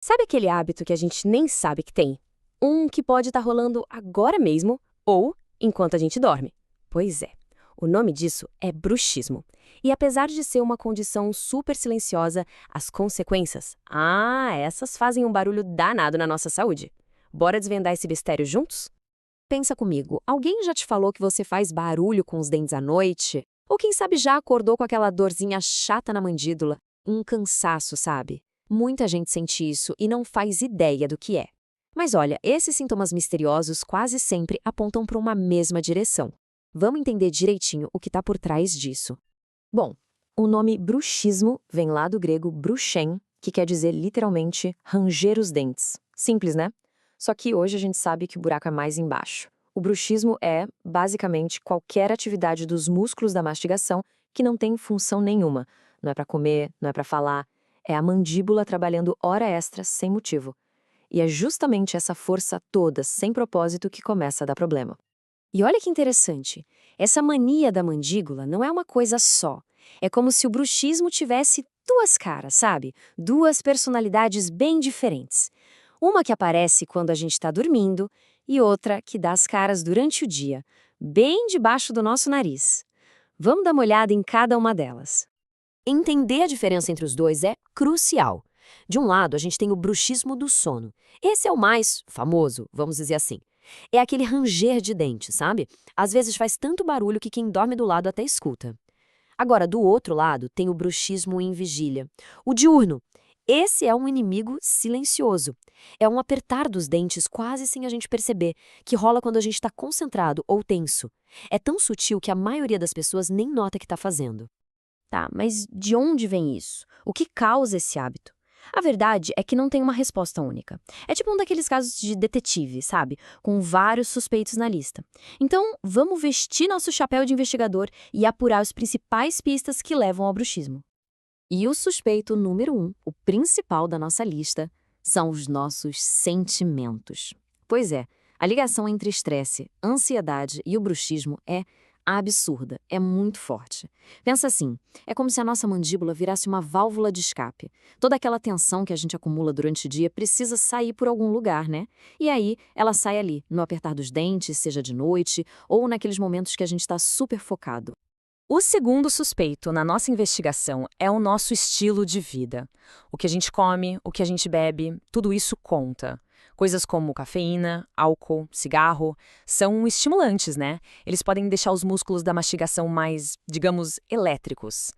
Sabe aquele hábito que a gente nem sabe que tem? Um que pode estar rolando agora mesmo ou enquanto a gente dorme. Pois é, o nome disso é bruxismo. E apesar de ser uma condição super silenciosa, as consequências, essas fazem um barulho danado na nossa saúde. Bora desvendar esse mistério juntos? Pensa comigo, alguém já te falou que você faz barulho com os dentes à noite? Ou quem sabe já acordou com aquela dorzinha chata na mandíbula? Um cansaço, sabe? Muita gente sente isso e não faz ideia do que é. Mas olha, esses sintomas misteriosos quase sempre apontam para uma mesma direção. Vamos entender direitinho o que está por trás disso. Bom, o nome bruxismo vem lá do grego bruxen, que quer dizer literalmente ranger os dentes. Simples, né? Só que hoje a gente sabe que o buraco é mais embaixo. O bruxismo é, basicamente, qualquer atividade dos músculos da mastigação que não tem função nenhuma. Não é para comer, não é para falar. É a mandíbula trabalhando hora extra sem motivo. E é justamente essa força toda, sem propósito, que começa a dar problema. E olha que interessante, essa mania da mandíbula não é uma coisa só. É como se o bruxismo tivesse duas caras, sabe? Duas personalidades bem diferentes. Uma que aparece quando a gente está dormindo e outra que dá as caras durante o dia, bem debaixo do nosso nariz. Vamos dar uma olhada em cada uma delas. Entender a diferença entre os dois é crucial. De um lado, a gente tem o bruxismo do sono. Esse é o mais famoso, vamos dizer assim. É aquele ranger de dente, sabe? Às vezes faz tanto barulho que quem dorme do lado até escuta. Agora, do outro lado, tem o bruxismo em vigília. O diurno. Esse é um inimigo silencioso. É um apertar dos dentes quase sem a gente perceber, que rola quando a gente está concentrado ou tenso. É tão sutil que a maioria das pessoas nem nota que está fazendo. Tá, mas de onde vem isso? O que causa esse hábito? A verdade é que não tem uma resposta única. É tipo um daqueles casos de detetive, sabe? Com vários suspeitos na lista. Então, vamos vestir nosso chapéu de investigador e apurar as principais pistas que levam ao bruxismo. E o suspeito número um, o principal da nossa lista, são os nossos sentimentos. Pois é, a ligação entre estresse, ansiedade e o bruxismo é absurda, é muito forte. Pensa assim, é como se a nossa mandíbula virasse uma válvula de escape. Toda aquela tensão que a gente acumula durante o dia precisa sair por algum lugar, né? E aí, ela sai ali, no apertar dos dentes, seja de noite, ou naqueles momentos que a gente está super focado. O segundo suspeito na nossa investigação é o nosso estilo de vida. O que a gente come, o que a gente bebe, tudo isso conta. Coisas como cafeína, álcool, cigarro, são estimulantes, né? Eles podem deixar os músculos da mastigação mais, digamos, elétricos.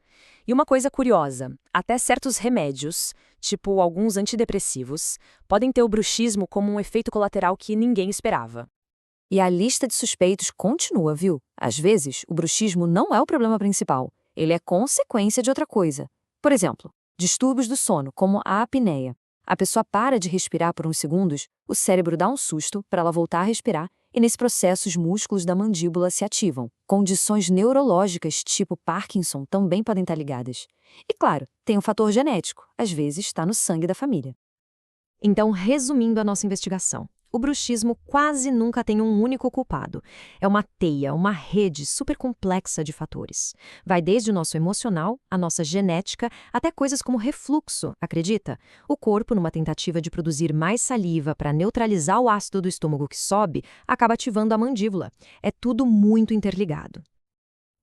E uma coisa curiosa, até certos remédios, tipo alguns antidepressivos, podem ter o bruxismo como um efeito colateral que ninguém esperava. E a lista de suspeitos continua, viu? Às vezes, o bruxismo não é o problema principal. Ele é consequência de outra coisa. Por exemplo, distúrbios do sono, como a apneia. A pessoa para de respirar por uns segundos, o cérebro dá um susto para ela voltar a respirar e nesse processo os músculos da mandíbula se ativam. Condições neurológicas tipo Parkinson também podem estar ligadas. E claro, tem o fator genético. Às vezes está no sangue da família. Então, resumindo a nossa investigação, o bruxismo quase nunca tem um único culpado. É uma teia, uma rede super complexa de fatores. Vai desde o nosso emocional, a nossa genética, até coisas como refluxo, acredita? O corpo, numa tentativa de produzir mais saliva para neutralizar o ácido do estômago que sobe, acaba ativando a mandíbula. É tudo muito interligado.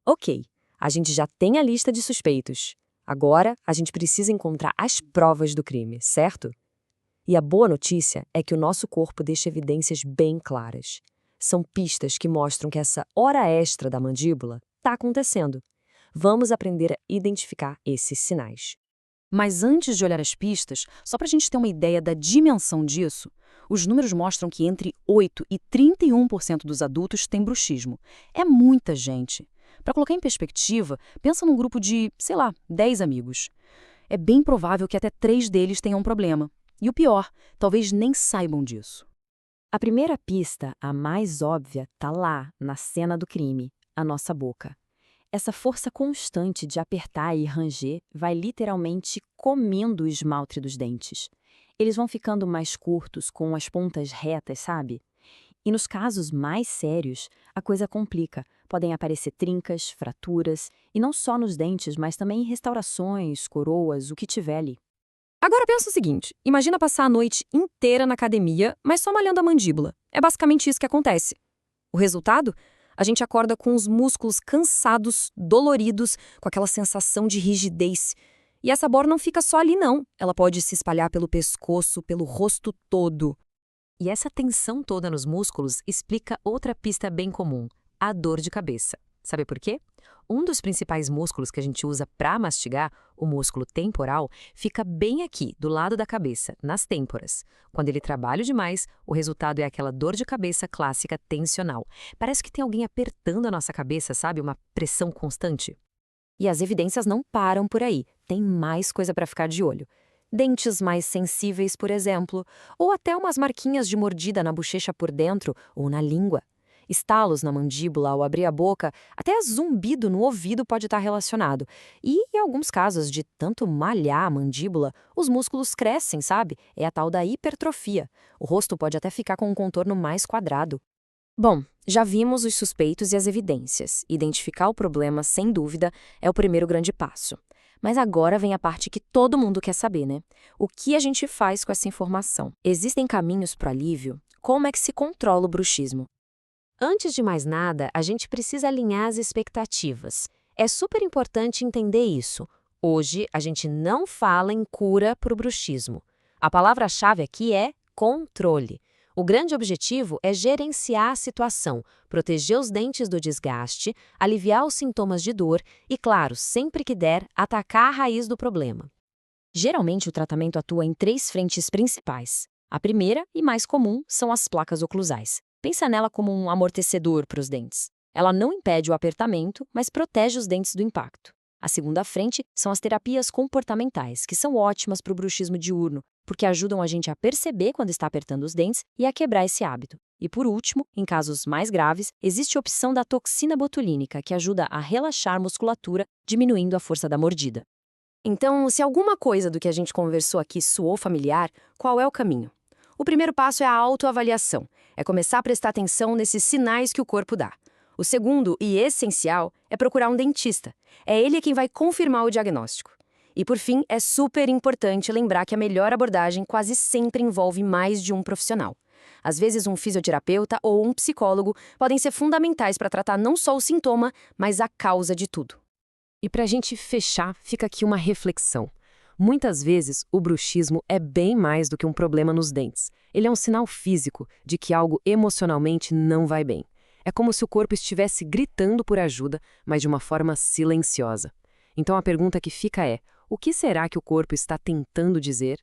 Ok, a gente já tem a lista de suspeitos. Agora, a gente precisa encontrar as provas do crime, certo? E a boa notícia é que o nosso corpo deixa evidências bem claras. São pistas que mostram que essa hora extra da mandíbula está acontecendo. Vamos aprender a identificar esses sinais. Mas antes de olhar as pistas, só para a gente ter uma ideia da dimensão disso, os números mostram que entre 8 e 31% dos adultos têm bruxismo. É muita gente. Para colocar em perspectiva, pensa num grupo de, sei lá, 10 amigos. É bem provável que até 3 deles tenham um problema. E o pior, talvez nem saibam disso. A primeira pista, a mais óbvia, tá lá, na cena do crime, a nossa boca. Essa força constante de apertar e ranger vai literalmente comendo o esmalte dos dentes. Eles vão ficando mais curtos, com as pontas retas, sabe? E nos casos mais sérios, a coisa complica. Podem aparecer trincas, fraturas, e não só nos dentes, mas também em restaurações, coroas, o que tiver ali. Agora pensa o seguinte, imagina passar a noite inteira na academia, mas só malhando a mandíbula. É basicamente isso que acontece. O resultado? A gente acorda com os músculos cansados, doloridos, com aquela sensação de rigidez. E essa dor não fica só ali, não. Ela pode se espalhar pelo pescoço, pelo rosto todo. E essa tensão toda nos músculos explica outra pista bem comum, a dor de cabeça. Sabe por quê? Um dos principais músculos que a gente usa para mastigar, o músculo temporal, fica bem aqui, do lado da cabeça, nas têmporas. Quando ele trabalha demais, o resultado é aquela dor de cabeça clássica tensional. Parece que tem alguém apertando a nossa cabeça, sabe? Uma pressão constante. E as evidências não param por aí. Tem mais coisa para ficar de olho. Dentes mais sensíveis, por exemplo, ou até umas marquinhas de mordida na bochecha por dentro ou na língua. Estalos na mandíbula ao abrir a boca, até zumbido no ouvido pode estar relacionado. E, em alguns casos, de tanto malhar a mandíbula, os músculos crescem, sabe? É a tal da hipertrofia. O rosto pode até ficar com um contorno mais quadrado. Bom, já vimos os suspeitos e as evidências. Identificar o problema, sem dúvida, é o primeiro grande passo. Mas agora vem a parte que todo mundo quer saber, né? O que a gente faz com essa informação? Existem caminhos para o alívio? Como é que se controla o bruxismo? Antes de mais nada, a gente precisa alinhar as expectativas. É super importante entender isso. Hoje, a gente não fala em cura para o bruxismo. A palavra-chave aqui é controle. O grande objetivo é gerenciar a situação, proteger os dentes do desgaste, aliviar os sintomas de dor e, claro, sempre que der, atacar a raiz do problema. Geralmente, o tratamento atua em 3 frentes principais. A primeira, e mais comum, são as placas oclusais. Pensa nela como um amortecedor para os dentes. Ela não impede o apertamento, mas protege os dentes do impacto. A segunda frente são as terapias comportamentais, que são ótimas para o bruxismo diurno, porque ajudam a gente a perceber quando está apertando os dentes e a quebrar esse hábito. E por último, em casos mais graves, existe a opção da toxina botulínica, que ajuda a relaxar a musculatura, diminuindo a força da mordida. Então, se alguma coisa do que a gente conversou aqui soou familiar, qual é o caminho? O primeiro passo é a autoavaliação. É começar a prestar atenção nesses sinais que o corpo dá. O segundo, e essencial, é procurar um dentista. É ele quem vai confirmar o diagnóstico. E por fim, é super importante lembrar que a melhor abordagem quase sempre envolve mais de um profissional. Às vezes, um fisioterapeuta ou um psicólogo podem ser fundamentais para tratar não só o sintoma, mas a causa de tudo. E para a gente fechar, fica aqui uma reflexão. Muitas vezes, o bruxismo é bem mais do que um problema nos dentes. Ele é um sinal físico de que algo emocionalmente não vai bem. É como se o corpo estivesse gritando por ajuda, mas de uma forma silenciosa. Então a pergunta que fica é: o que será que o corpo está tentando dizer?